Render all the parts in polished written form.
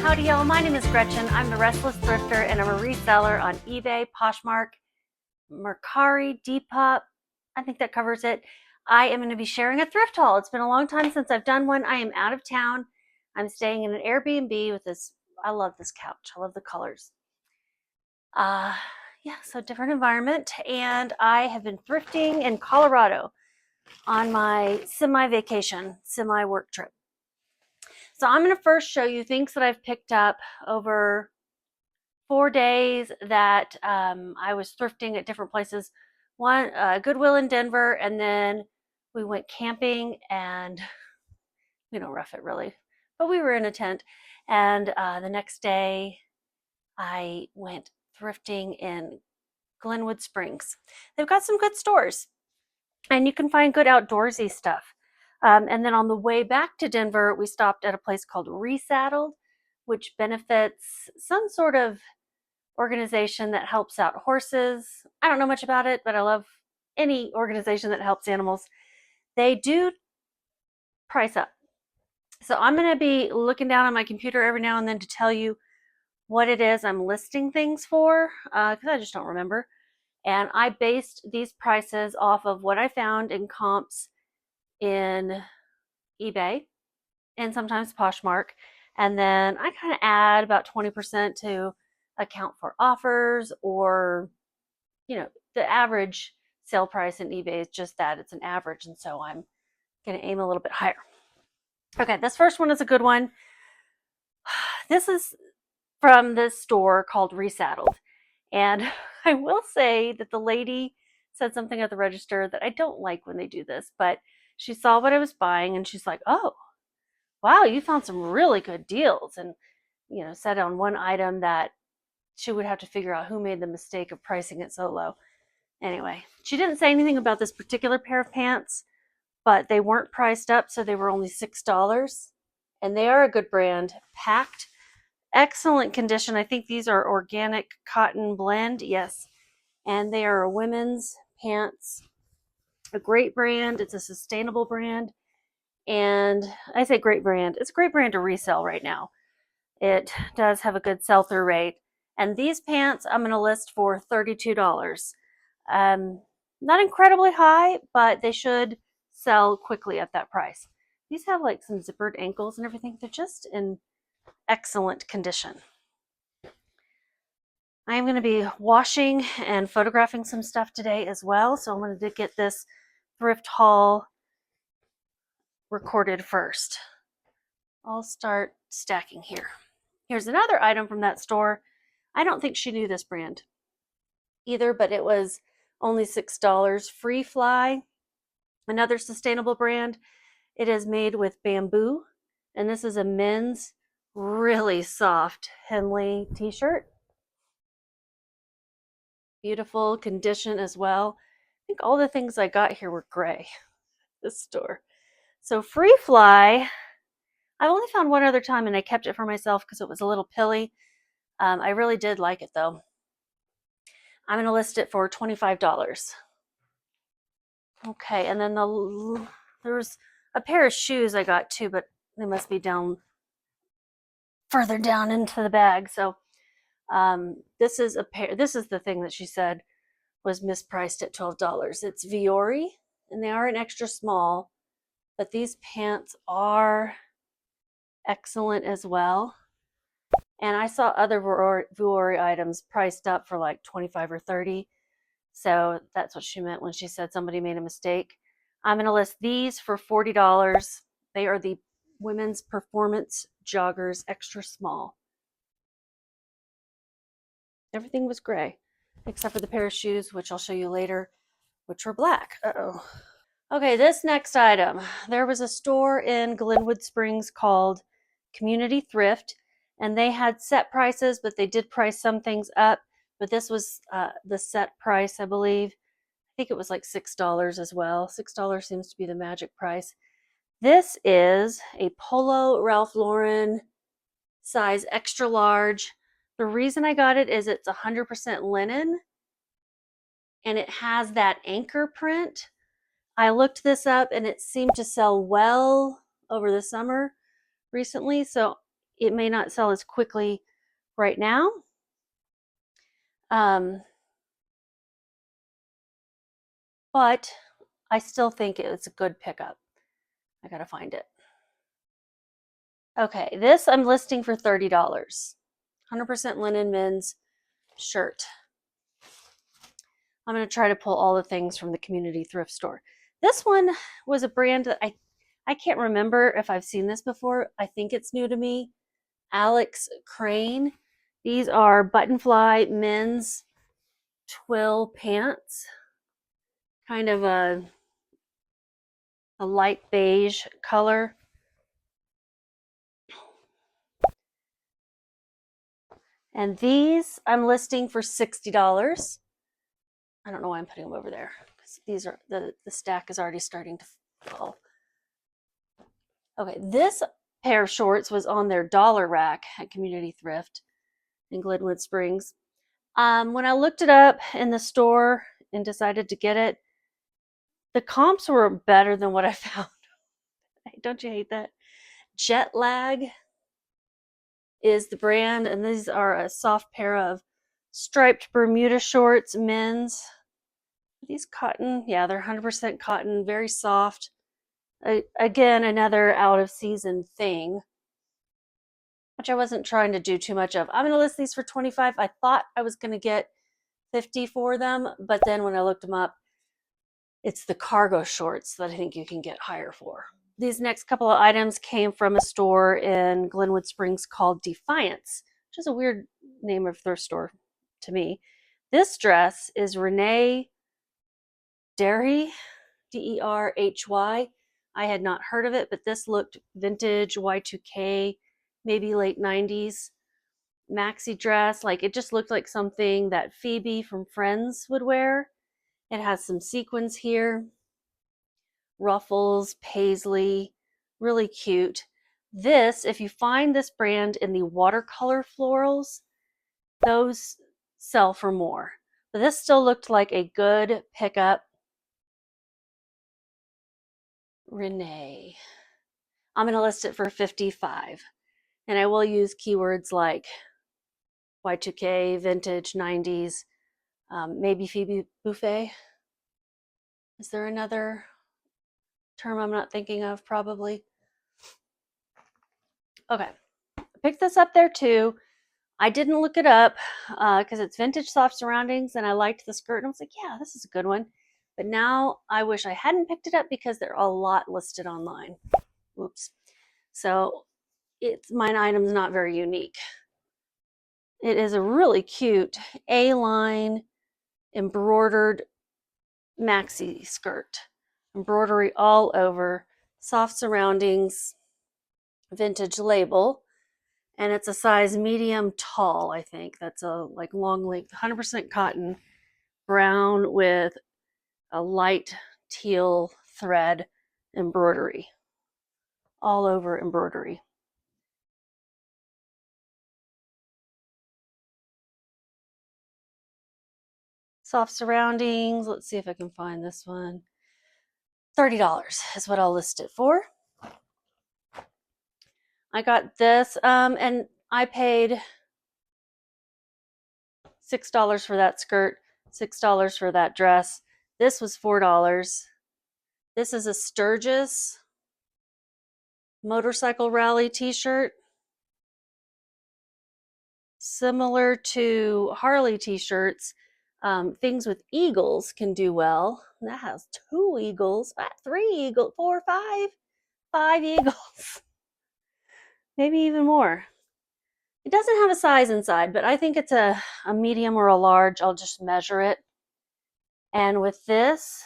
Howdy y'all, my name is Gretchen. I'm the Restless Thrifter and I'm a reseller on eBay, Poshmark, Mercari, Depop. I think that covers it. I am going to be sharing a thrift haul. It's been a long time since I've done one. I am out of town. I'm staying in an Airbnb with this. I love this couch. I love the colors. So different environment. And I have been thrifting in Colorado on my semi-vacation, semi-work trip. So I'm going to first show you things that I've picked up over 4 days that I was thrifting at different places. One, Goodwill in Denver, and then we went camping, and we don't rough it really, but we were in a tent. And the next day, I went thrifting in Glenwood Springs. They've got some good stores, and you can find good outdoorsy stuff. And then on the way back to Denver, we stopped at a place called Resaddled, which benefits some sort of organization that helps out horses. I don't know much about it, but I love any organization that helps animals. They do price up. So I'm going to be looking down on my computer every now and then to tell you what it is I'm listing things for, because I just don't remember. And I based these prices off of what I found in comps in eBay and sometimes Poshmark. And then I kind of add about 20% to account for offers, or, the average sale price in eBay is just that. It's an average. And so I'm going to aim a little bit higher. Okay, this first one is a good one. This is from this store called Resaddled. And I will say that the lady said something at the register that I don't like when they do this, but she saw what I was buying and she's like, "Oh, wow, you found some really good deals." And, said on one item that she would have to figure out who made the mistake of pricing it so low. Anyway, she didn't say anything about this particular pair of pants, but they weren't priced up, so they were only $6. And they are a good brand. Packed, excellent condition. I think these are organic cotton blend. Yes. And they are a women's pants. A great brand. It's a sustainable brand. And I say great brand. It's a great brand to resell right now. It does have a good sell-through rate. And these pants I'm going to list for $32. Not incredibly high, but they should sell quickly at that price. These have like some zippered ankles and everything. They're just in excellent condition. I am going to be washing and photographing some stuff today as well. So I'm going to get this thrift haul recorded first. I'll start stacking here. Here's another item from that store. I don't think she knew this brand either, but it was only $6. Free Fly, another sustainable brand. It is made with bamboo, and this is a men's really soft Henley t-shirt. Beautiful condition as well. I think all the things I got here were gray, this store. So Free Fly, I only found one other time and I kept it for myself because it was a little pilly. I really did like it though. I'm going to list it for $25. Okay, and then there's a pair of shoes I got too, but they must be down further down into the bag. So this is a pair. This is the thing that she said was mispriced at $12. It's Vuori, and they are an extra small, but these pants are excellent as well. And I saw other Vuori items priced up for like 25 or 30. So that's what she meant when she said somebody made a mistake. I'm going to list these for $40. They are the women's performance joggers, extra small. Everything was gray, except for the pair of shoes, which I'll show you later, which were black. Uh-oh. Okay, this next item. There was a store in Glenwood Springs called Community Thrift, and they had set prices, but they did price some things up. But this was the set price, I believe. I think it was like $6 as well. $6 seems to be the magic price. This is a Polo Ralph Lauren size extra large. The reason I got it is it's 100% linen, and it has that anchor print. I looked this up and it seemed to sell well over the summer recently. So it may not sell as quickly right now. But I still think it's a good pickup. I gotta find it. Okay, this I'm listing for $30. 100% linen men's shirt. I'm going to try to pull all the things from the community thrift store. This one was a brand that I can't remember if I've seen this before. I think it's new to me. Alex Crane. These are button fly men's twill pants. Kind of a light beige color. And these I'm listing for $60. I don't know why I'm putting them over there, because these are the stack is already starting to fall. Okay, this pair of shorts was on their dollar rack at Community Thrift in Glenwood Springs. When I looked it up in the store and decided to get it, the comps were better than what I found. Don't you hate that? Jet Lag is the brand, and these are a soft pair of striped Bermuda shorts, men's. Are these cotton? Yeah, they're 100% cotton, very soft. Again, another out of season thing, which I wasn't trying to do too much of. I'm going to list these for $25. I thought I was going to get $50 for them, but then when I looked them up, it's the cargo shorts that I think you can get higher for. These next couple of items came from a store in Glenwood Springs called Defiance, which is a weird name of thrift store to me. This dress is Renee Derry, Derhy. I had not heard of it, but this looked vintage, Y2K, maybe late 90s maxi dress. Like, it just looked like something that Phoebe from Friends would wear. It has some sequins here, ruffles, paisley, really cute. This, if you find this brand in the watercolor florals, those sell for more. But this still looked like a good pickup. Renee. I'm going to list it for $55. And I will use keywords like Y2K, vintage, 90s, maybe Phoebe Buffet. Is there another term I'm not thinking of? Probably. Okay. I picked this up there too. I didn't look it up because it's vintage soft surroundings, and I liked the skirt. And I was like, yeah, this is a good one. But now I wish I hadn't picked it up because there are a lot listed online. Oops. So mine item's not very unique. It is a really cute A-line embroidered maxi skirt. Embroidery all over, soft surroundings, vintage label, and it's a size medium tall, I think. That's a like long length, 100% cotton, brown with a light teal thread embroidery. All over embroidery. Soft surroundings. Let's see if I can find this one. $30 is what I'll list it for. I got this, and I paid $6 for that skirt, $6 for that dress. This was $4. This is a Sturgis motorcycle rally t-shirt. Similar to Harley t-shirts, things with eagles can do well. That has 2 eagles, 3 eagles, 4, 5 eagles. Maybe even more. It doesn't have a size inside, but I think it's a medium or a large. I'll just measure it. And with this,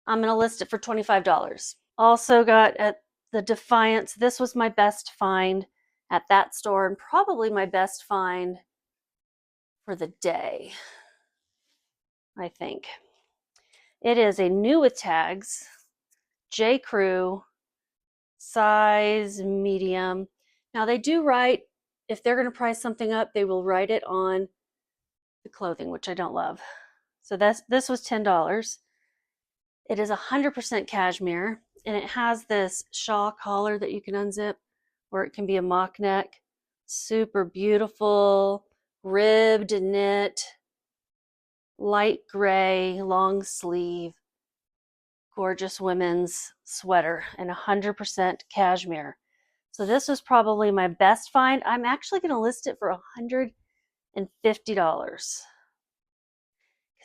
I'm going to list it for $25. Also got at the Defiance. This was my best find at that store, and probably my best find for the day, I think. It is a new with tags, J. Crew, size medium. Now they do write, if they're going to price something up, they will write it on the clothing, which I don't love. So this was $10. It is 100% cashmere, and it has this shawl collar that you can unzip or it can be a mock neck. Super beautiful, ribbed knit, light gray, long sleeve, gorgeous women's sweater, and 100% cashmere. So this was probably my best find. I'm actually going to list it for $150 because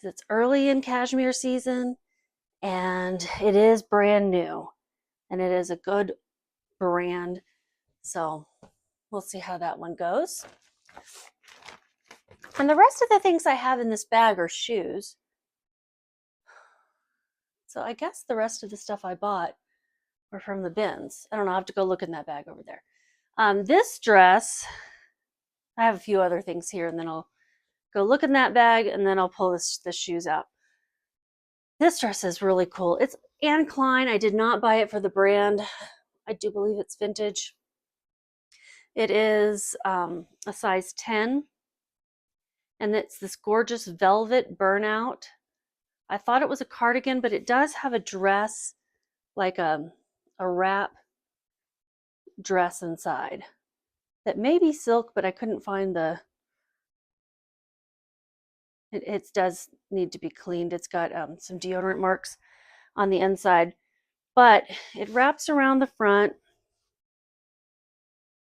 it's early in cashmere season and it is brand new and it is a good brand. So we'll see how that one goes. And the rest of the things I have in this bag are shoes. So I guess the rest of the stuff I bought were from the bins. I don't know. I'll have to go look in that bag over there. This dress, I have a few other things here, and then I'll go look in that bag, and then I'll pull the shoes out. This dress is really cool. It's Anne Klein. I did not buy it for the brand. I do believe it's vintage. It is a size 10, and it's this gorgeous velvet burnout. I thought it was a cardigan, but it does have a dress, like a wrap dress inside that may be silk, but I couldn't find it does need to be cleaned. It's got some deodorant marks on the inside, but it wraps around the front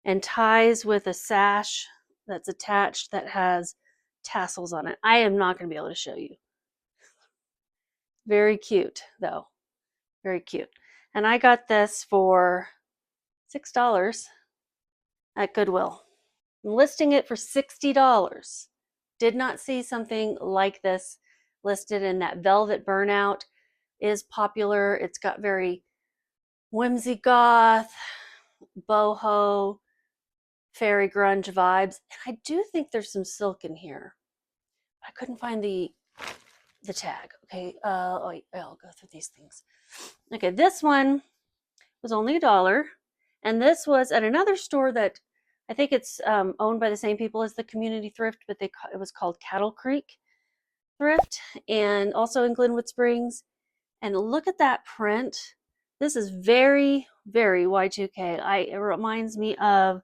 and ties with a sash that's attached that has tassels on it. I am not going to be able to show you. Very cute though. Very cute. And I got this for $6 at Goodwill. I'm listing it for $60. Did not see something like this listed, and that velvet burnout is popular. It's got very whimsy goth, boho, fairy grunge vibes. And I do think there's some silk in here. I couldn't find the tag. Okay, I'll go through these things. Okay, this one was only $1, and this was at another store that I think it's owned by the same people as the community thrift, but it was called Cattle Creek Thrift, and also in Glenwood Springs. And look at that print. This is very, very Y2K. It reminds me of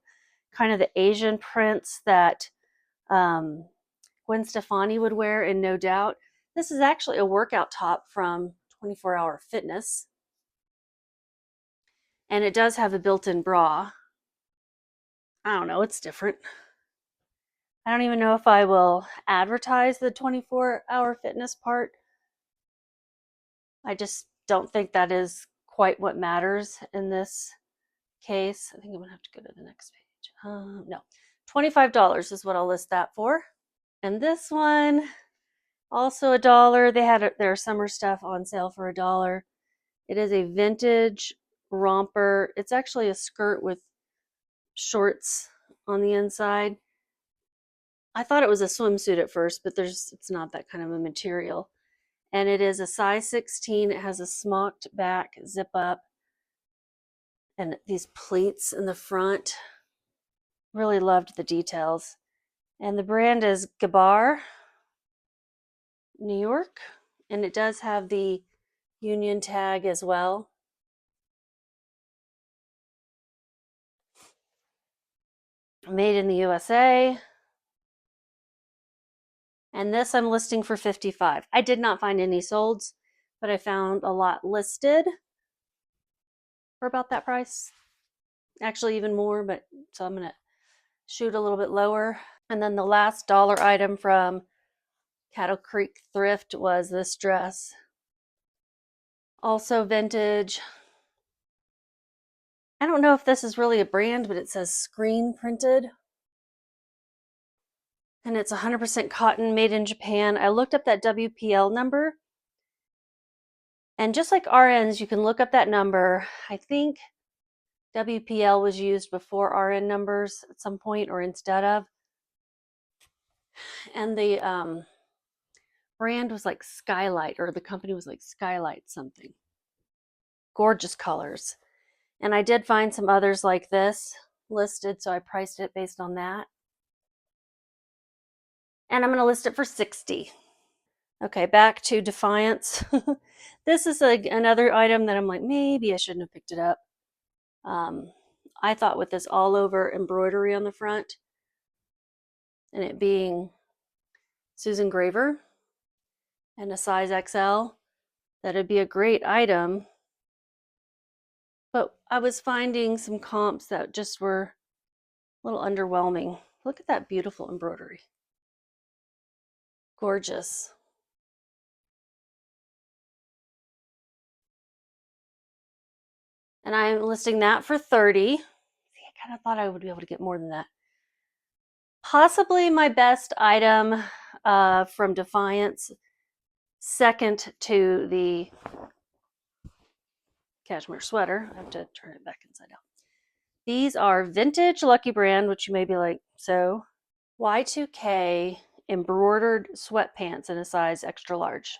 kind of the Asian prints that Gwen Stefani would wear in No Doubt. This is actually a workout top from 24 Hour Fitness. And it does have a built-in bra. I don't know, it's different. I don't even know if I will advertise the 24 Hour Fitness part. I just don't think that is quite what matters in this case. I think I'm gonna have to go to the next page. No, $25 is what I'll list that for. And this one, also $1. They had their summer stuff on sale for $1. It is a vintage romper. It's actually a skirt with shorts on the inside. I thought it was a swimsuit at first, but it's not that kind of a material. And it is a size 16. It has a smocked back zip up and these pleats in the front. Really loved the details. And the brand is Gabar, New York. And it does have the union tag as well. Made in the USA. And this I'm listing for $55. I did not find any solds, but I found a lot listed for about that price. Actually even more, but so I'm gonna shoot a little bit lower. And then the last dollar item from Cattle Creek Thrift was this dress. Also vintage. I don't know if this is really a brand, but it says screen printed. And it's 100% cotton, made in Japan. I looked up that WPL number. And just like RNs, you can look up that number. I think WPL was used before RN numbers at some point or instead of. And the brand was like Skylight, or the company was like Skylight something. Gorgeous colors. And I did find some others like this listed, so I priced it based on that. And I'm going to list it for $60. Okay, back to Defiance. This is another item that I'm like, maybe I shouldn't have picked it up. I thought with this all over embroidery on the front and it being Susan Graver and a size XL, that it'd be a great item. But I was finding some comps that just were a little underwhelming. Look at that beautiful embroidery. Gorgeous. And I'm listing that for $30. See, I kind of thought I would be able to get more than that. Possibly my best item from Defiance, second to the cashmere sweater. I have to turn it back inside out. These are vintage Lucky Brand, which you may be like, so Y2K embroidered sweatpants in a size extra large.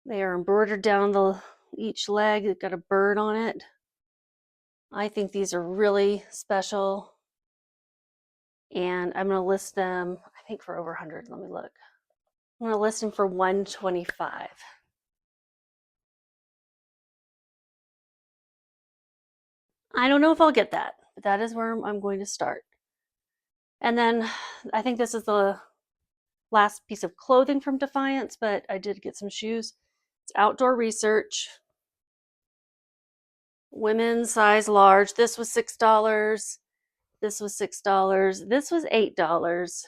They are embroidered down each leg. They've got a bird on it. I think these are really special. And I'm going to list them, I think, for over 100. Let me look. I'm going to list them for $125. I don't know if I'll get that, but that is where I'm going to start. And then I think this is the last piece of clothing from Defiance, but I did get some shoes. It's Outdoor Research. Women's size large. This was $6. This was $6. This was $8.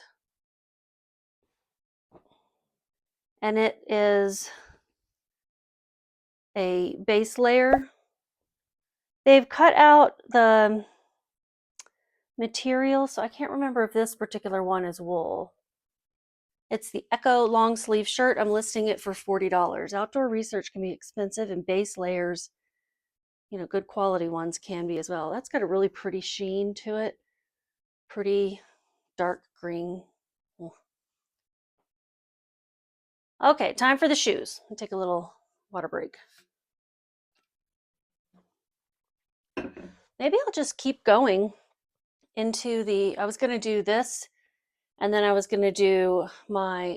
And it is a base layer. They've cut out the material, so I can't remember if this particular one is wool. It's the Echo long sleeve shirt. I'm listing it for $40. Outdoor Research can be expensive, and base layers, you know, good quality ones can be as well. That's got a really pretty sheen to it. Pretty dark green. Okay, time for the shoes. I'll take a little water break. Maybe I'll just keep going into the, I was going to do this, and then I was going to do my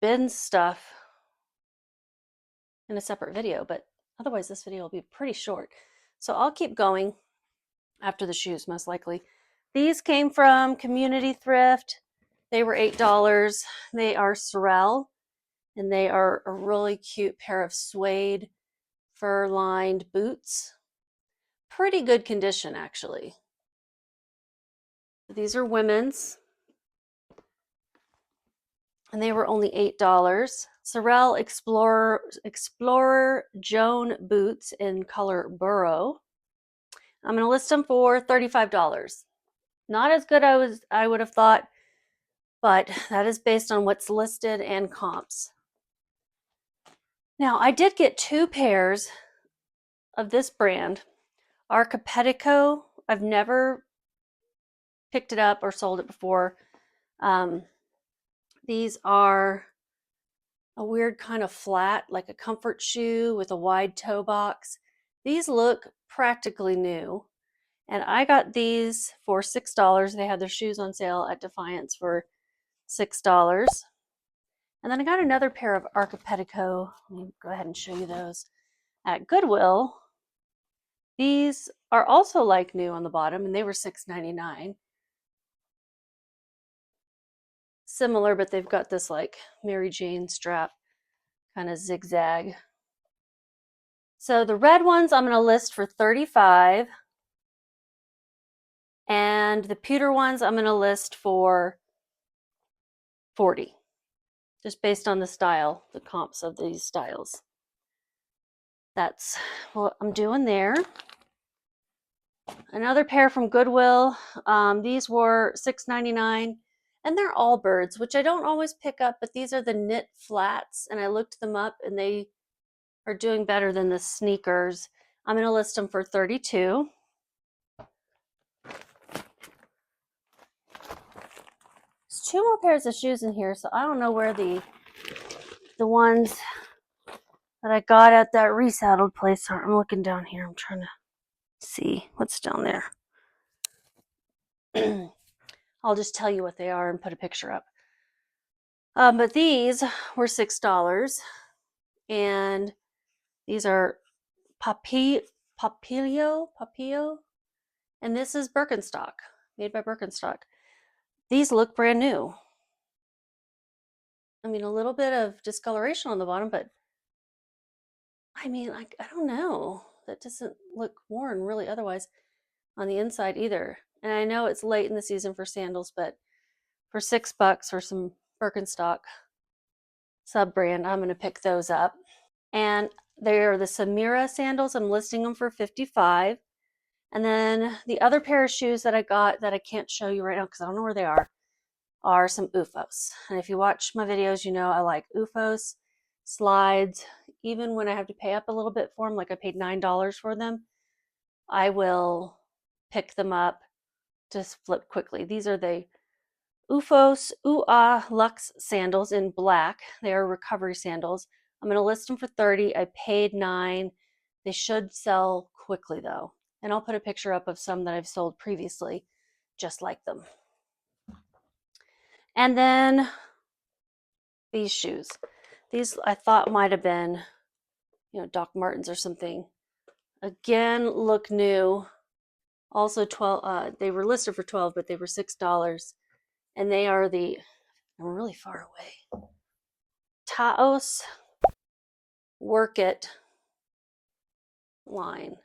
bin stuff in a separate video, but otherwise this video will be pretty short. So I'll keep going after the shoes, most likely. These came from Community Thrift. They were $8. They are Sorel, and they are a really cute pair of suede fur-lined boots. Pretty good condition, actually. These are women's, and they were only $8. Sorel Explorer Joan boots in color burro. I'm going to list them for $35. Not as good as I would have thought, but that is based on what's listed and comps. Now, I did get 2 pairs of this brand, Archipetico. I've never picked it up or sold it before. These are a weird kind of flat, like a comfort shoe with a wide toe box. These look practically new. And I got these for $6. They had their shoes on sale at Defiance for $6. And then I got another pair of Archipetico. Let me go ahead and show you those at Goodwill. These are also like new on the bottom, and they were $6.99. Similar, but they've got this like Mary Jane strap, kind of zigzag. So the red ones I'm going to list for $35. And the pewter ones I'm going to list for $40. Just based on the style, the comps of these styles. That's what I'm doing there. Another pair from Goodwill. These were $6.99, and they're Allbirds, which I don't always pick up, but these are the knit flats, and I looked them up, and they are doing better than the sneakers. I'm going to list them for $32. There's 2 more pairs of shoes in here, so I don't know where the ones that I got at that Resaddled place are. I'm looking down here. I'm trying to see what's down there. I'll just tell you what they are and put a picture up. But these were $6, and these are Papi Papilio, and this is Birkenstock, made by Birkenstock. These look brand new. I mean, a little bit of discoloration on the bottom, but I mean, I don't know. That doesn't look worn really otherwise on the inside either. And I know it's late in the season for sandals, but for $6 for some Birkenstock sub brand, I'm going to pick those up. And they're the Samira sandals. I'm listing them for $55. And then the other pair of shoes that I got that I can't show you right now because I don't know where they are some OOFOS. And if you watch my videos, you know I like OOFOS, slides. Even when I have to pay up a little bit for them, like I paid $9 for them, I will pick them up to flip quickly. These are the OOFOS Luxe sandals in black. They are recovery sandals. I'm going to list them for $30. I paid $9. They should sell quickly though. And I'll put a picture up of some that I've sold previously just like them. And then these shoes. These I thought might have been, Doc Martens or something. Again, look new. Also 12, they were listed for 12, but they were $6. And they are I'm really far away. Taos Work It line.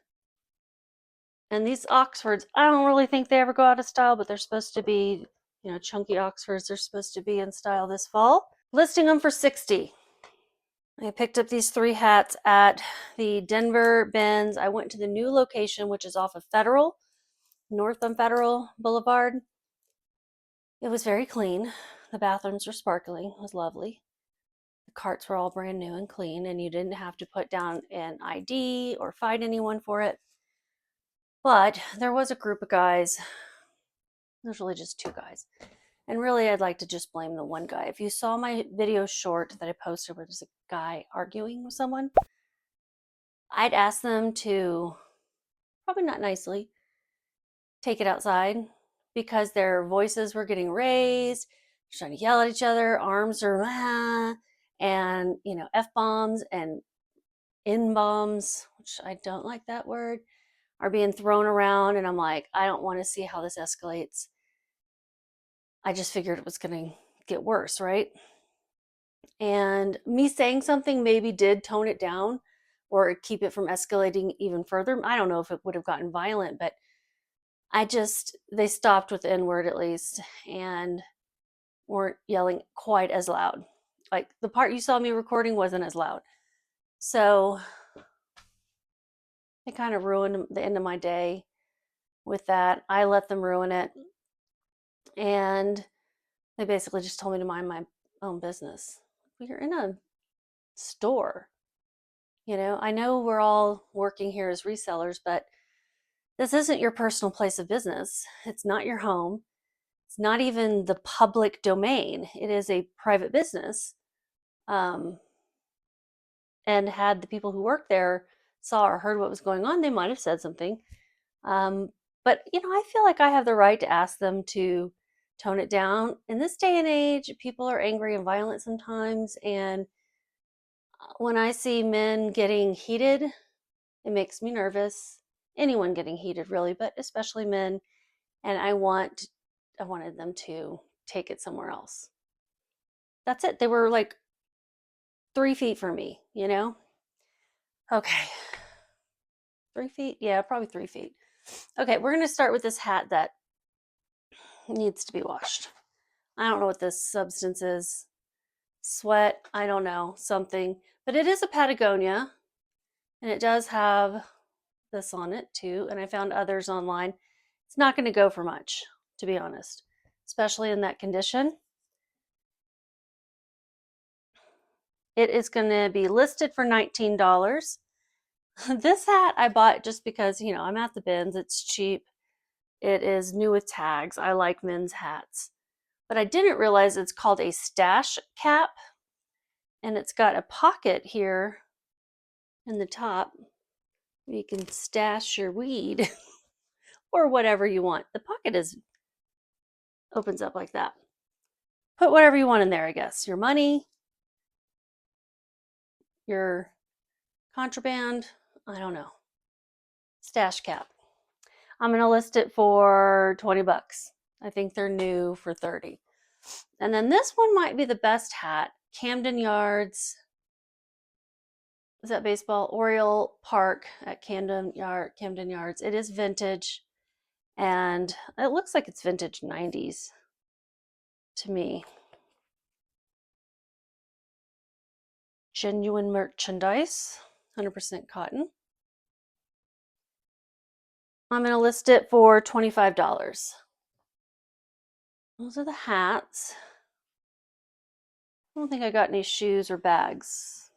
And these Oxfords, I don't really think they ever go out of style, but they're supposed to be, chunky Oxfords. They're supposed to be in style this fall. Listing them for $60. I picked up these 3 hats at the Denver Bins. I went to the new location, which is off of Federal, north on Federal Boulevard. It was very clean. The bathrooms were sparkling. It was lovely. The carts were all brand new and clean, and you didn't have to put down an ID or fight anyone for it. But there was a group of guys. There's really just 2 guys. And really, I'd like to just blame the one guy. If you saw my video short that I posted where there's a guy arguing with someone, I'd ask them to, probably not nicely, take it outside because their voices were getting raised, trying to yell at each other, arms are, and, F-bombs and N-bombs, which I don't like that word, are being thrown around. And I'm like, I don't want to see how this escalates. I just figured it was going to get worse, right? And me saying something maybe did tone it down or keep it from escalating even further. I don't know if it would have gotten violent, but they stopped with the N-word at least and weren't yelling quite as loud. Like the part you saw me recording wasn't as loud. So it kind of ruined the end of my day with that. I let them ruin it. And they basically just told me to mind my own business. You're in a store. I know we're all working here as resellers, but this isn't your personal place of business. It's not your home. It's not even the public domain. It is a private business. And had the people who worked there saw or heard what was going on, they might have said something. But, I feel like I have the right to ask them to tone it down. In this day and age, people are angry and violent sometimes. And when I see men getting heated, it makes me nervous. Anyone getting heated, really, but especially men. And I wanted them to take it somewhere else. That's it. They were like 3 feet from me, Okay. 3 feet? Yeah, probably 3 feet. Okay, we're going to start with this hat that needs to be washed. I don't know what this substance is. Sweat, I don't know, something. But it is a Patagonia, and it does have this on it too, and I found others online. It's not going to go for much, to be honest, especially in that condition. It is going to be listed for $19. This hat I bought just because, I'm at the bins. It's cheap. It is new with tags. I like men's hats. But I didn't realize it's called a stash cap. And it's got a pocket here in the top. You can stash your weed or whatever you want. The pocket opens up like that. Put whatever you want in there, I guess. Your money, your contraband, I don't know. stash cap. I'm going to list it for 20 bucks. I think they're new for 30. And then this one might be the best hat. Camden Yards. Is that baseball? Oriole Park at Camden Yards. It is vintage. And it looks like it's vintage 90s to me. Genuine merchandise, 100% cotton. I'm going to list it for $25. Those are the hats. I don't think I got any shoes or bags.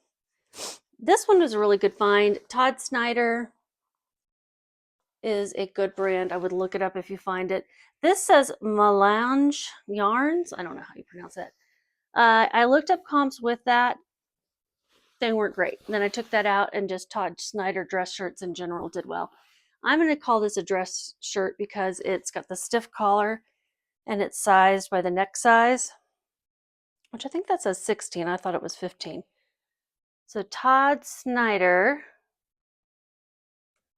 This one was a really good find. Todd Snyder is a good brand. I would look it up if you find it. This says Melange Yarns. I don't know how you pronounce it. I looked up comps with that. They weren't great. Then I took that out and just Todd Snyder dress shirts in general did well. I'm going to call this a dress shirt because it's got the stiff collar and it's sized by the neck size, which I think that says 16. I thought it was 15. So Todd Snyder.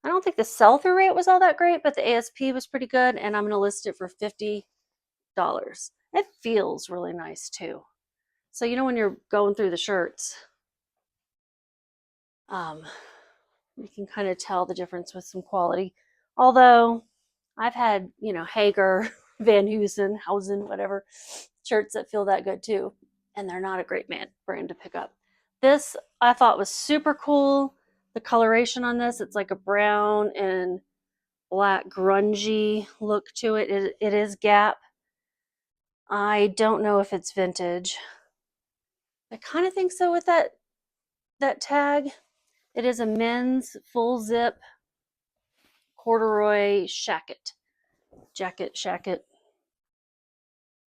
I don't think the sell-through rate was all that great, but the ASP was pretty good, and I'm going to list it for $50. It feels really nice too. So you know when you're going through the shirts, you can kind of tell the difference with some quality. Although I've had, Hager, Van Heusen, whatever, shirts that feel that good too, and they're not a great brand to pick up. This I thought was super cool. The coloration on this, it's like a brown and black grungy look to it. It is Gap. I don't know if it's vintage. I kind of think so with that tag. It is a men's full zip corduroy jacket.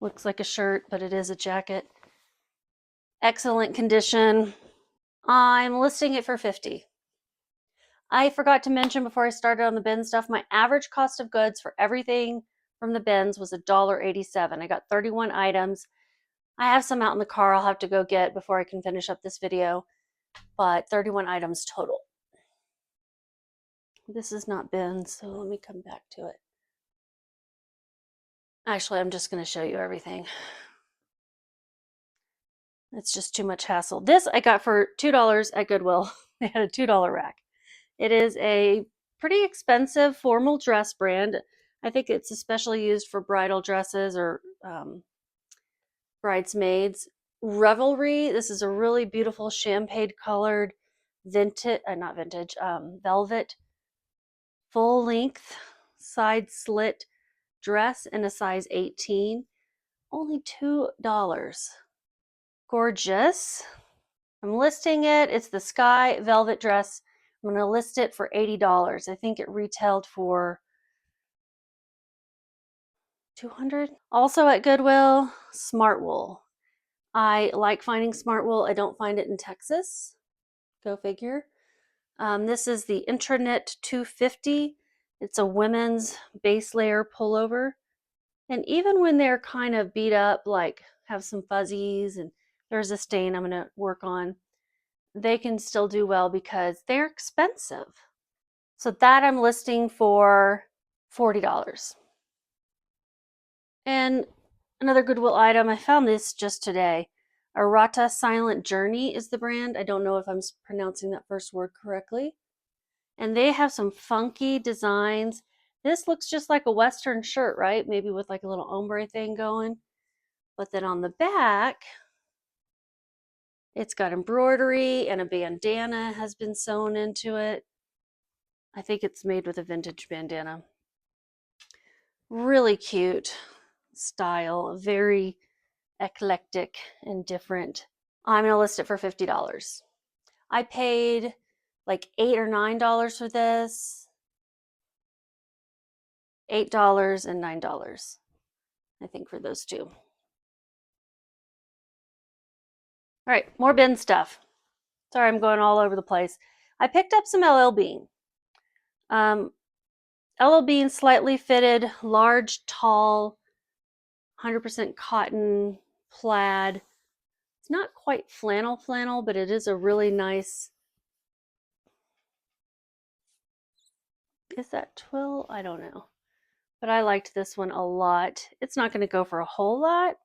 Looks like a shirt, but it is a jacket. Excellent condition. I'm listing it for $50. I forgot to mention before I started on the bin stuff, my average cost of goods for everything from the bins was $1.87. I got 31 items. I have some out in the car I'll have to go get before I can finish up this video, but 31 items total. This is not bins, so let me come back to it. Actually, I'm just going to show you everything. It's just too much hassle. This I got for $2 at Goodwill. They had a $2 rack. It is a pretty expensive formal dress brand. I think it's especially used for bridal dresses or bridesmaids. Revelry. This is a really beautiful champagne colored velvet full length side slit dress in a size 18. Only $2. Gorgeous. I'm listing it. It's the sky velvet dress. I'm going to list it for $80. I think it retailed for $200. Also at Goodwill, Smart Wool. I like finding Smart Wool. I don't find it in Texas. Go figure. This is the Intranet 250. It's a women's base layer pullover. And even when they're kind of beat up, like have some fuzzies and there's a stain I'm going to work on, they can still do well because they're expensive. So that I'm listing for $40. And another Goodwill item, I found this just today. Arata Silent Journey is the brand. I don't know if I'm pronouncing that first word correctly. And they have some funky designs. This looks just like a Western shirt, right? Maybe with like a little ombre thing going. But then on the back, it's got embroidery and a bandana has been sewn into it. I think it's made with a vintage bandana. Really cute style, very eclectic and different. I'm going to list it for $50. I paid like $8 or $9 for this. $8 and $9, I think, for those two. All right, more bin stuff. Sorry, I'm going all over the place. I picked up some LL Bean. LL Bean slightly fitted, large, tall, 100% cotton plaid. It's not quite flannel, but it is a really nice. Is that twill? I don't know. But I liked this one a lot. It's not going to go for a whole lot,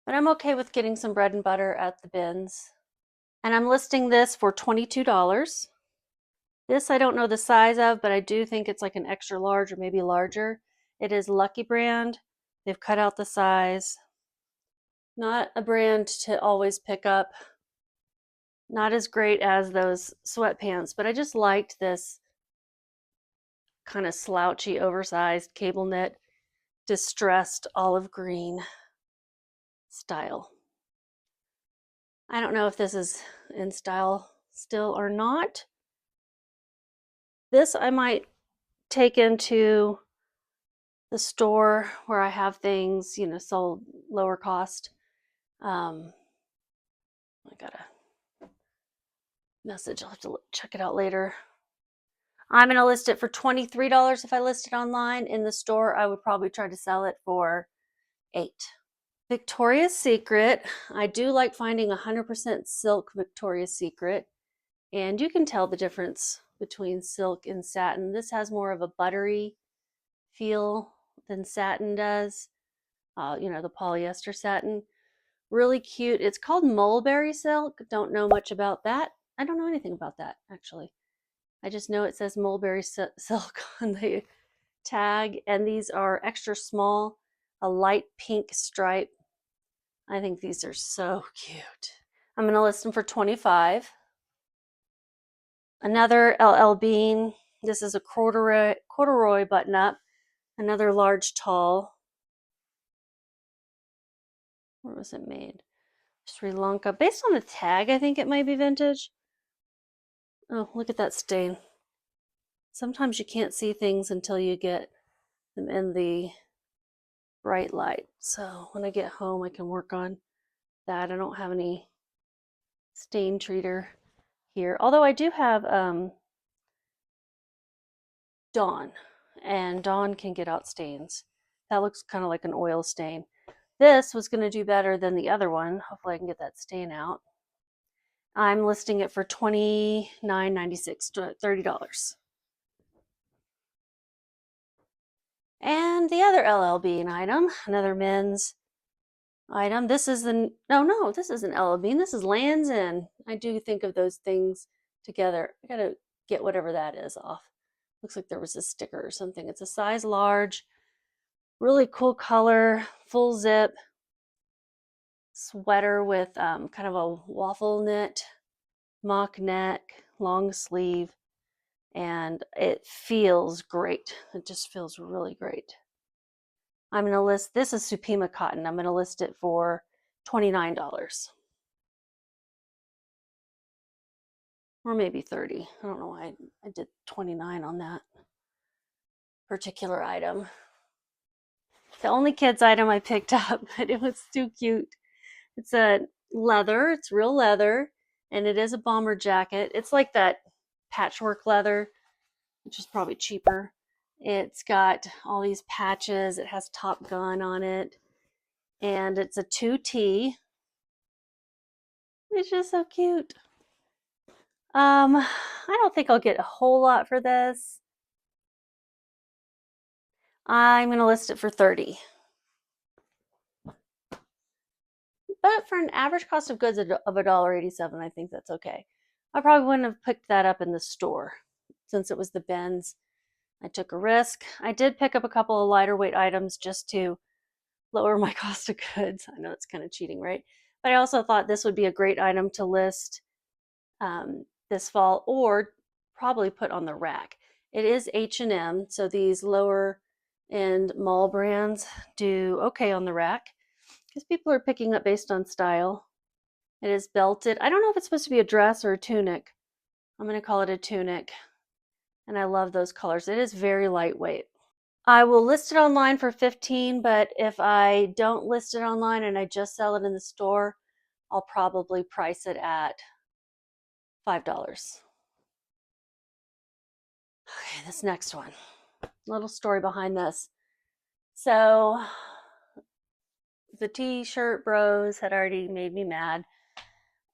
but I'm okay with getting some bread and butter at the bins. And I'm listing this for $22. This I don't know the size of, but I do think it's like an extra large or maybe larger. It is Lucky brand. They've cut out the size. Not a brand to always pick up. Not as great as those sweatpants, but I just liked this kind of slouchy, oversized cable knit, distressed olive green style. I don't know if this is in style still or not. This I might take into the store where I have things, sold lower cost. I got a message. I'll have to check it out later. I'm going to list it for $23 if I list it online. In the store, I would probably try to sell it for $8. Victoria's Secret. I do like finding 100% silk Victoria's Secret. And you can tell the difference between silk and satin. This has more of a buttery feel than satin does. The polyester satin. Really cute. It's called mulberry silk. Don't know much about that. I don't know anything about that, actually. I just know it says mulberry silk on the tag, and these are extra small, a light pink stripe. I think these are so cute. I'm going to list them for $25. Another LL Bean. This is a corduroy button up. Another large tall. Where was it made? Sri Lanka. Based on the tag, I think it might be vintage. Oh, look at that stain. Sometimes you can't see things until you get them in the bright light. So when I get home, I can work on that. I don't have any stain treater here. Although I do have Dawn, and Dawn can get out stains. That looks kind of like an oil stain. This was going to do better than the other one. Hopefully I can get that stain out. I'm listing it for $29.96, $30. And the other LL Bean item, another men's item. This is no, this isn't LL Bean. This is Lands' End. I do think of those things together. I gotta get whatever that is off. Looks like there was a sticker or something. It's a size large, really cool color, full zip sweater with kind of a waffle knit, mock neck, long sleeve, and it feels great. It just feels really great. I'm going to list, this is Supima cotton. I'm going to list it for $29. Or maybe 30. I don't know why I did 29 on that particular item. The only kids item I picked up, but it was too cute. It's a leather, it's real leather, and it is a bomber jacket. It's like that patchwork leather, which is probably cheaper. It's got all these patches. It has Top Gun on it. And it's a 2T. It's just so cute. I don't think I'll get a whole lot for this. I'm going to list it for $30. But for an average cost of goods of $1.87, I think that's okay. I probably wouldn't have picked that up in the store since it was the bins. I took a risk. I did pick up a couple of lighter weight items just to lower my cost of goods. I know it's kind of cheating, right? But I also thought this would be a great item to list this fall, or probably put on the rack. It is H&M, so these lower end mall brands do okay on the rack because people are picking up based on style. It is belted. I don't know if it's supposed to be a dress or a tunic. I'm going to call it a tunic. And I love those colors. It is very lightweight. I will list it online for $15, but if I don't list it online and I just sell it in the store, I'll probably price it at $5. Okay, this next one. Little story behind this. So the t-shirt bros had already made me mad,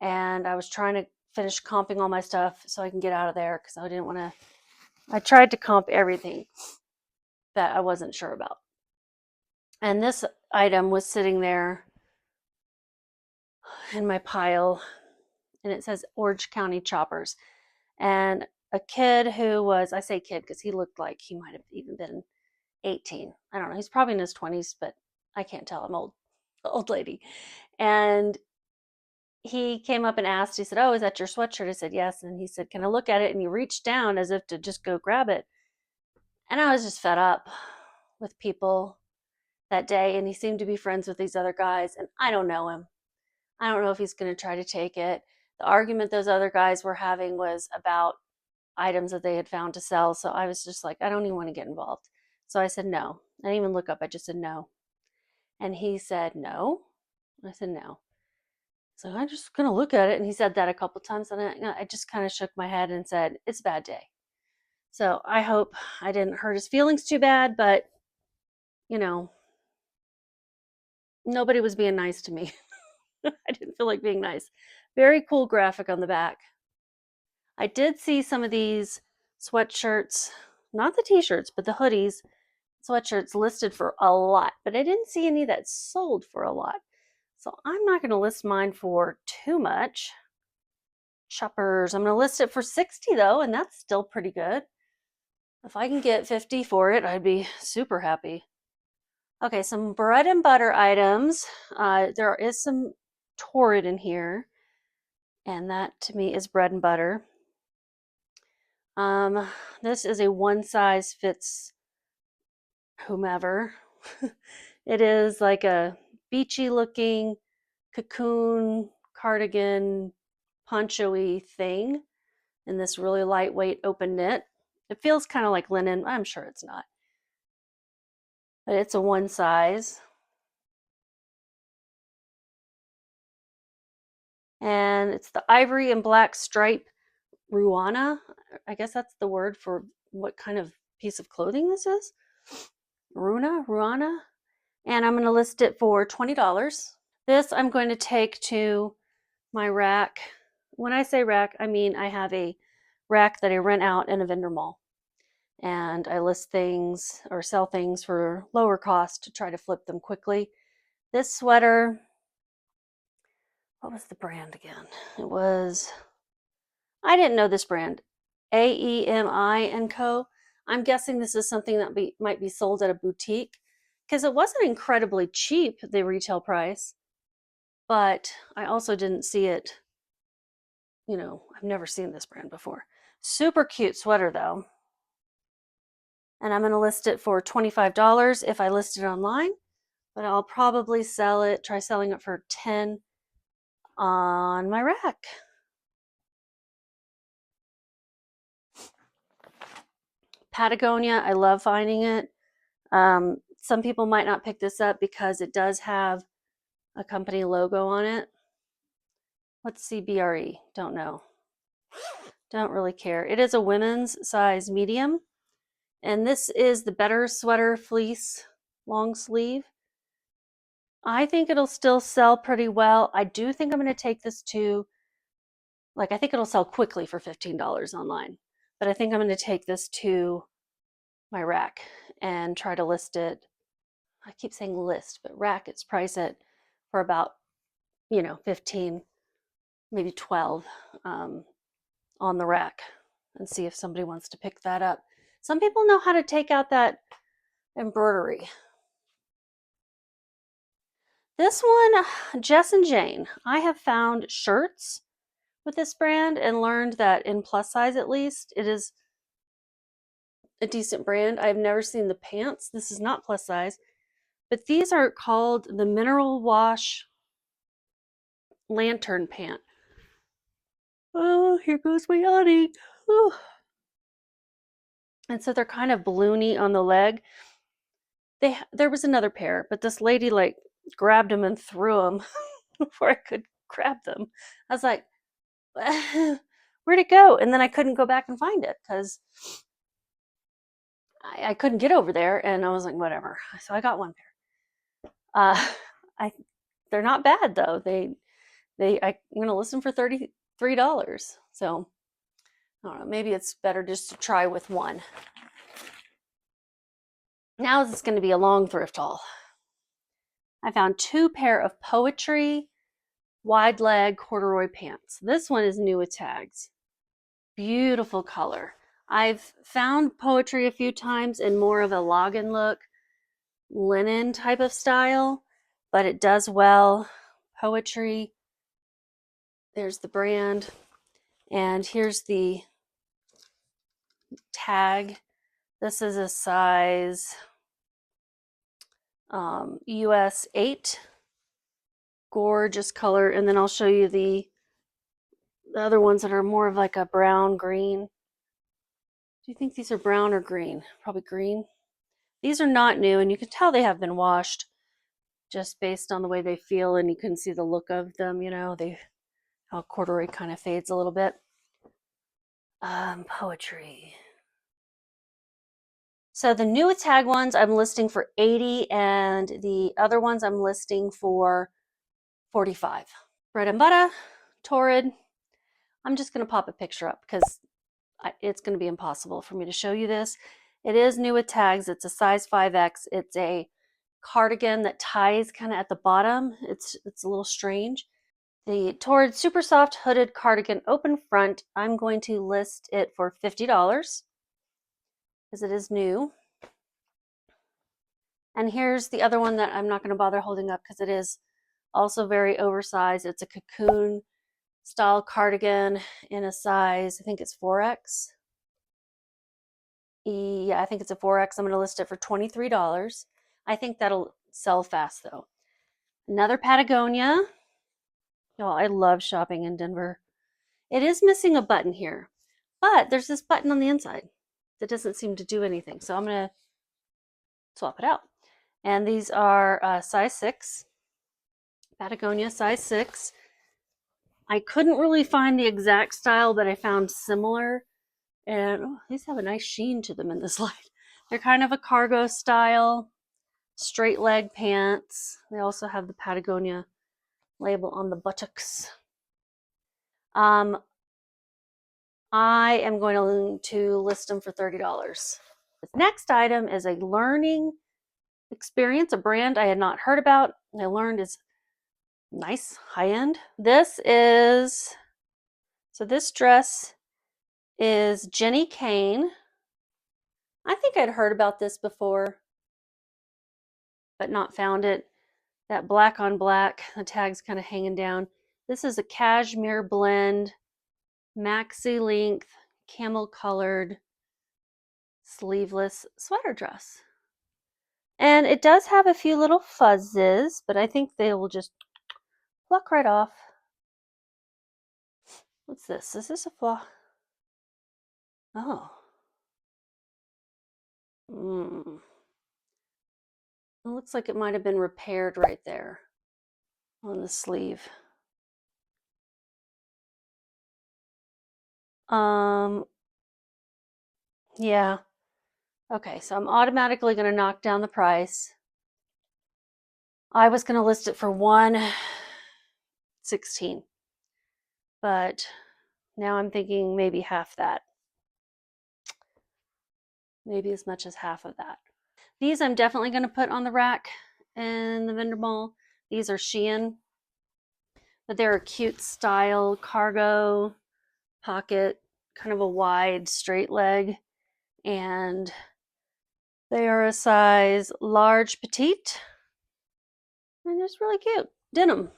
and I was trying to finish comping all my stuff so I can get out of there because I didn't want to I tried to comp everything that I wasn't sure about. And this item was sitting there in my pile, and it says Orange County Choppers. And a kid who was, I say kid because he looked like he might have even been 18. I don't know. He's probably in his 20s, but I can't tell. I'm old lady. And he came up and asked, he said, "Oh, is that your sweatshirt?" I said, "Yes." And he said, "Can I look at it?" And he reached down as if to just go grab it. And I was just fed up with people that day. And he seemed to be friends with these other guys. And I don't know him. I don't know if he's going to try to take it. The argument those other guys were having was about items that they had found to sell. So I was just like, I don't even want to get involved. So I said no. I didn't even look up. I just said no. And he said no. I said no. So I'm just going to look at it. And he said that a couple times. And I just kind of shook my head and said, it's a bad day. So I hope I didn't hurt his feelings too bad. But, you know, nobody was being nice to me. I didn't feel like being nice. Very cool graphic on the back. I did see some of these sweatshirts, not the t-shirts, but the hoodies, sweatshirts listed for a lot, but I didn't see any that sold for a lot. So I'm not going to list mine for too much. Shoppers, I'm going to list it for 60 though, and that's still pretty good. If I can get 50 for it, I'd be super happy. Okay, some bread and butter items. There is some Torrid in here, and that to me is bread and butter. This is a one size fits whomever. It is like a beachy looking cocoon cardigan poncho-y thing in this really lightweight open knit. It feels kind of like linen. I'm sure it's not, but it's a one size. And it's the ivory and black stripe ruana. I guess that's the word for what kind of piece of clothing this is. Ruana. And I'm going to list it for $20. This I'm going to take to my rack. When I say rack, I mean I have a rack that I rent out in a vendor mall. And I list things or sell things for lower cost to try to flip them quickly. This sweater, what was the brand again? It was, I didn't know this brand, AEMI & Co. I'm guessing this is something that might be sold at a boutique because it wasn't incredibly cheap, the retail price, but I also didn't see it, I've never seen this brand before. Super cute sweater though. And I'm going to list it for $25 if I list it online, but I'll probably try selling it for $10 on my rack. Patagonia, I love finding it. Some people might not pick this up because it does have a company logo on it. What's CBRE? Don't know. Don't really care. It is a women's size medium. And this is the Better Sweater Fleece long sleeve. I think it'll still sell pretty well. I do think I'm going to take this to, I think it'll sell quickly for $15 online. But I think I'm going to take this to my rack and try to list it. I keep saying list, but rack, it's priced at for about, 15, maybe 12 on the rack, and see if somebody wants to pick that up. Some people know how to take out that embroidery. This one, Jess and Jane. I have found shirts with this brand and learned that in plus size at least, it is a decent brand. I've never seen the pants. This is not plus size, but these are called the Mineral Wash Lantern Pant. Oh, here goes my yawning. Ooh. And so they're kind of balloony on the leg. There was another pair, but this lady grabbed them and threw them before I could grab them. I was like, where'd it go? And then I couldn't go back and find it because I couldn't get over there. And I was like, whatever. So I got one pair. They're not bad though. I'm going to list them for $33. So I don't know, maybe it's better just to try with one. Now this is going to be a long thrift haul. I found 2 pair of Poetry wide leg corduroy pants. This one is new with tags. Beautiful color. I've found Poetry a few times in more of a login look, linen type of style, but it does well. Poetry, there's the brand, and here's the tag. This is a size US 8. Gorgeous color. And then I'll show you the other ones that are more of like a brown green. Do you think these are brown or green? Probably green. These are not new, and you can tell they have been washed just based on the way they feel, and you can see the look of them, you know, how corduroy kind of fades a little bit. Poetry. So the new tag ones I'm listing for $80, and the other ones I'm listing for $45. Bread and butter, Torrid. I'm just going to pop a picture up because it's going to be impossible for me to show you this. It is new with tags. It's a size 5X. It's a cardigan that ties kind of at the bottom. It's a little strange. The Torrid Super Soft Hooded Cardigan Open Front, I'm going to list it for $50 because it is new. And here's the other one that I'm not going to bother holding up because it is also very oversized. It's a cocoon style cardigan in a size, I think it's 4X. Yeah, I think it's a 4X. I'm going to list it for $23. I think that'll sell fast though. Another Patagonia. Y'all, I love shopping in Denver. It is missing a button here, but there's this button on the inside that doesn't seem to do anything. So I'm going to swap it out. And these are size 6. Patagonia size 6. I couldn't really find the exact style, but I found similar. And these have a nice sheen to them in this light. They're kind of a cargo style, straight leg pants. They also have the Patagonia label on the buttocks. I am going to list them for $30. This next item is a learning experience, a brand I had not heard about. I learned is nice, high-end. This dress is Jenny Kane. I think I'd heard about this before, but not found it. That black on black, the tag's kind of hanging down. This is a cashmere blend, maxi length, camel colored, sleeveless sweater dress. And it does have a few little fuzzes, but I think they will just pluck right off. What's this? Is this a flaw? Oh. It looks like it might have been repaired right there on the sleeve. Yeah. Okay, so I'm automatically going to knock down the price. I was going to list it for $116, but now I'm thinking maybe half that. Maybe as much as half of that. These I'm definitely going to put on the rack in the vendor mall. These are Shein, but they're a cute style cargo pocket, kind of a wide straight leg, and they are a size large petite, and it's really cute. Denim.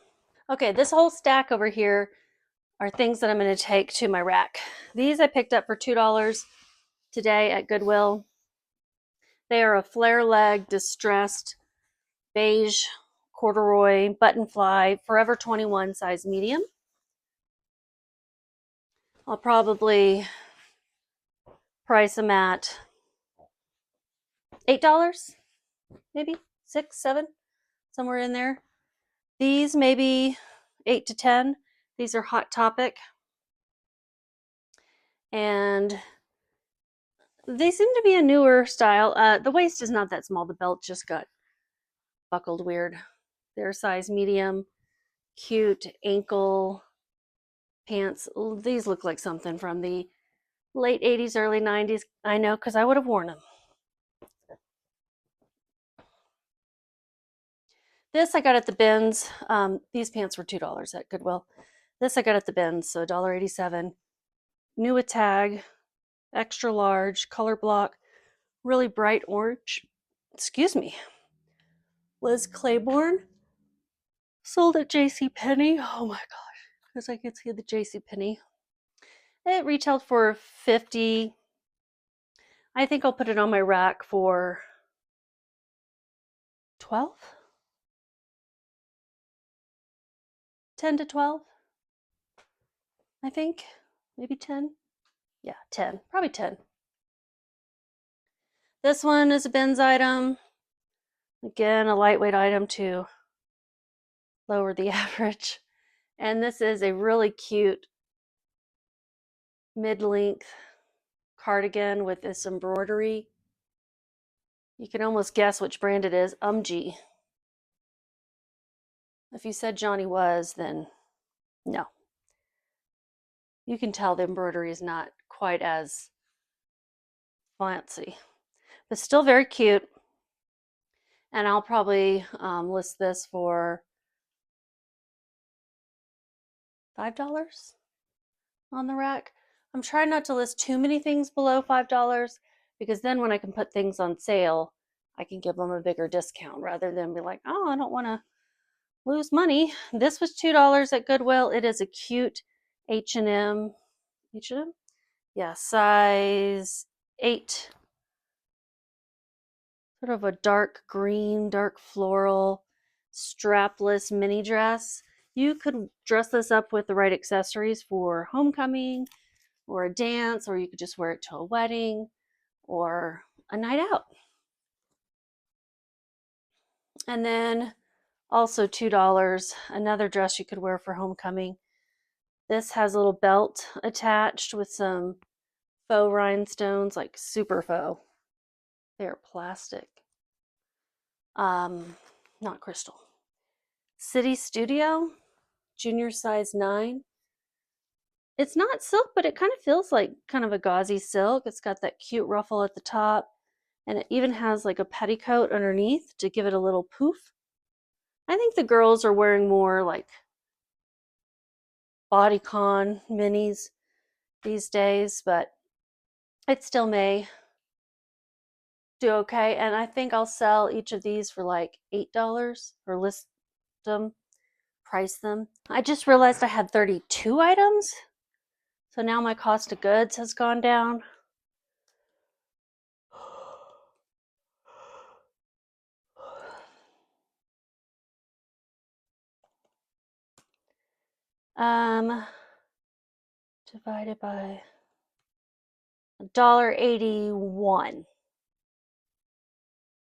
Okay, this whole stack over here are things that I'm going to take to my rack. These I picked up for $2 today at Goodwill. They are a flare leg distressed beige corduroy button fly Forever 21 size medium. I'll probably price them at $8, maybe 6, 7, somewhere in there. These maybe 8 to 10. These are Hot Topic, and they seem to be a newer style. The waist is not that small. The belt just got buckled weird. They're size medium, cute ankle pants. These look like something from the Late 80s, early 90s. I know, because I would have worn them. This I got at the bins. These pants were $2 at Goodwill. This I got at the bins, so $1.87. New with tag, extra large, color block, really bright orange. Excuse me. Liz Claiborne. Sold at JCPenney. Oh my gosh, because I could see the JCPenney. It retailed for $50. I think I'll put it on my rack for $12. 10 to 12, I think. Maybe 10. Yeah, 10. Probably 10. This one is a bins item. Again, a lightweight item to lower the average. And this is a really cute mid-length cardigan with this embroidery. You can almost guess which brand it is. Umgee. If you said Johnny Was, then no. You can tell the embroidery is not quite as fancy, but still very cute. And I'll probably list this for $5 on the rack. I'm trying not to list too many things below $5 because then when I can put things on sale, I can give them a bigger discount rather than be like, oh, I don't want to lose money. This was $2 at Goodwill. It is a cute H&M. H&M? Yeah, size 8. Sort of a dark green, dark floral, strapless mini dress. You could dress this up with the right accessories for homecoming or a dance, or you could just wear it to a wedding or a night out. And then also $2, another dress you could wear for homecoming. This has a little belt attached with some faux rhinestones, like super faux. They're plastic. Not crystal. City Studio, junior size 9. It's not silk, but it kind of feels like kind of a gauzy silk. It's got that cute ruffle at the top, and it even has like a petticoat underneath to give it a little poof. I think the girls are wearing more like bodycon minis these days, but it still may do okay. And I think I'll sell each of these for like $8 or list them, price them. I just realized I had 32 items. So now my cost of goods has gone down. Divided by $1.81.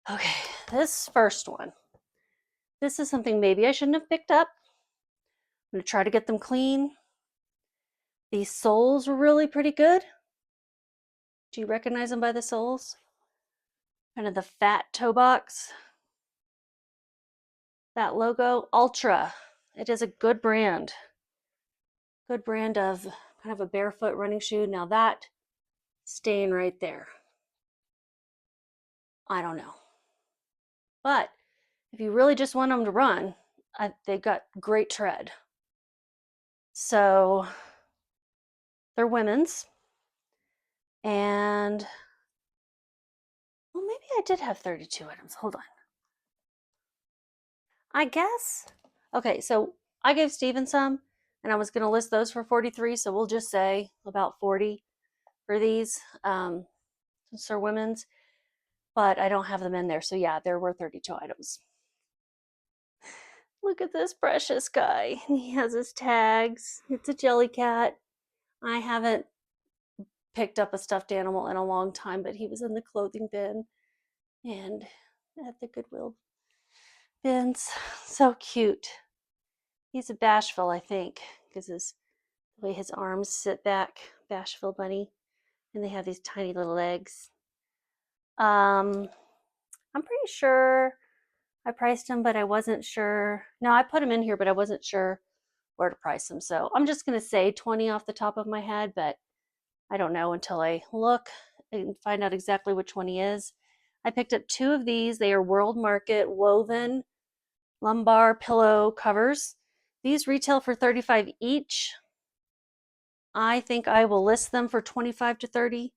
Okay, this first one. This is something maybe I shouldn't have picked up. I'm gonna try to get them clean. These soles were really pretty good. Do you recognize them by the soles? Kind of the fat toe box. That logo, Ultra. It is a good brand. Good brand of kind of a barefoot running shoe. Now that stain right there, I don't know. But if you really just want them to run, they got great tread. So they're women's. And, well, maybe I did have 32 items. Hold on. I guess. Okay, so I gave Steven some, and I was going to list those for 43, so we'll just say about 40 for these. Since they're women's, but I don't have them in there. So yeah, there were 32 items. Look at this precious guy. He has his tags. It's a jelly cat. I haven't picked up a stuffed animal in a long time, but he was in the clothing bin and at the Goodwill bins. So cute. He's a Bashville, I think, because the way his arms sit back. Bashville bunny. And they have these tiny little legs. I'm pretty sure I priced him, but I wasn't sure. No, I put him in here, but I wasn't sure where to price him. So I'm just going to say 20 off the top of my head, but I don't know until I look and find out exactly which one he is. I picked up 2 of these. They are World Market woven lumbar pillow covers. These retail for $35 each. I think I will list them for $25 to $30.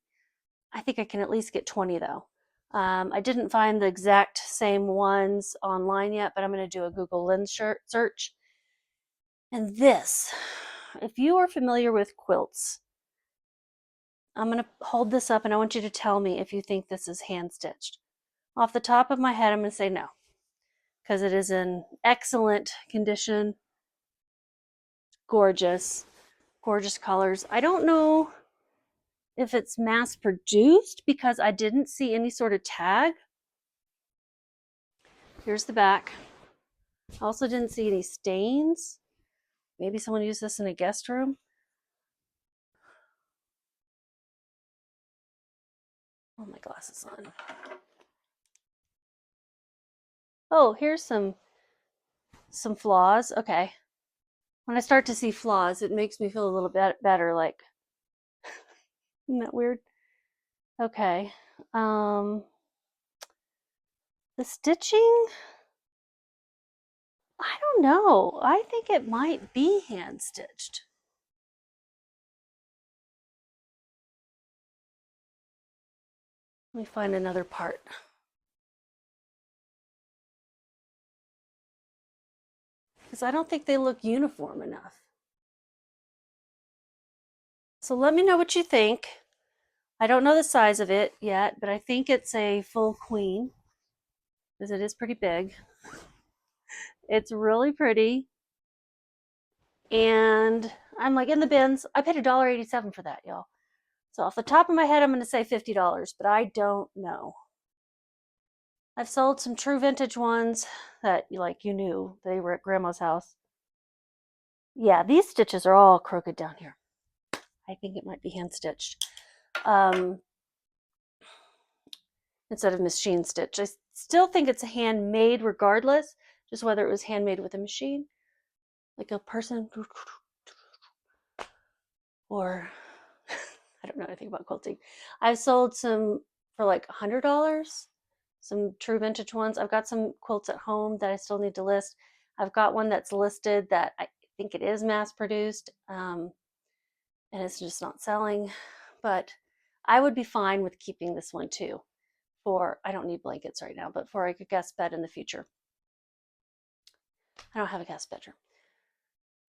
I think I can at least get 20 though. I didn't find the exact same ones online yet, but I'm going to do a Google Lens search. And this, if you are familiar with quilts, I'm going to hold this up and I want you to tell me if you think this is hand stitched. Off the top of my head, I'm going to say no, because it is in excellent condition. Gorgeous, gorgeous colors. I don't know if it's mass produced because I didn't see any sort of tag. Here's the back. I also didn't see any stains. Maybe someone used this in a guest room. Oh, my glasses on. Oh, here's some flaws. Okay. When I start to see flaws, it makes me feel a little bit better. Like, isn't that weird? Okay. The stitching, I don't know. I think it might be hand stitched. Let me find another part. Because I don't think they look uniform enough. So let me know what you think. I don't know the size of it yet, but I think it's a full queen because it is pretty big. It's really pretty. And I'm like in the bins. I paid $1.87 for that, y'all. So off the top of my head, I'm going to say $50, but I don't know. I've sold some true vintage ones that you knew they were at grandma's house. Yeah, these stitches are all crooked down here. I think it might be hand stitched instead of machine stitch. I still think it's handmade regardless, just whether it was handmade with a machine, like a person, or I don't know anything about quilting. I've sold some for like $100, some true vintage ones. I've got some quilts at home that I still need to list. I've got one that's listed that I think it is mass produced, and it's just not selling. But I would be fine with keeping this one too. I don't need blankets right now, but for like a guest bed in the future. I don't have a guest bedroom.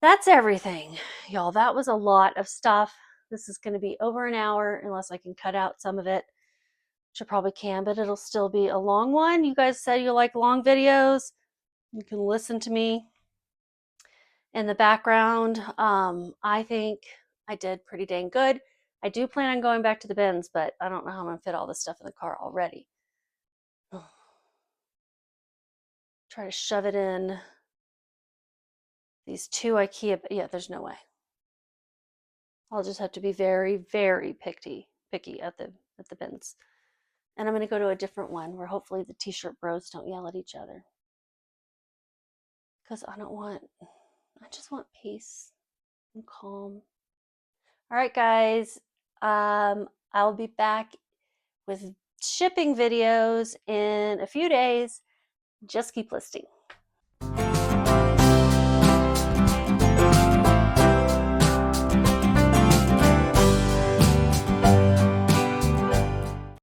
That's everything, y'all. That was a lot of stuff. This is going to be over an hour unless I can cut out some of it, which I probably can, but it'll still be a long one. You guys said you like long videos. You can listen to me in the background. I think I did pretty dang good. I do plan on going back to the bins, but I don't know how I'm going to fit all this stuff in the car already. Try to shove it in these 2 IKEA, yeah, there's no way. I'll just have to be very, very picky at the bins. And I'm going to go to a different one where hopefully the t-shirt bros don't yell at each other. Because I just want peace and calm. All right, guys. I'll be back with shipping videos in a few days. Just keep listing.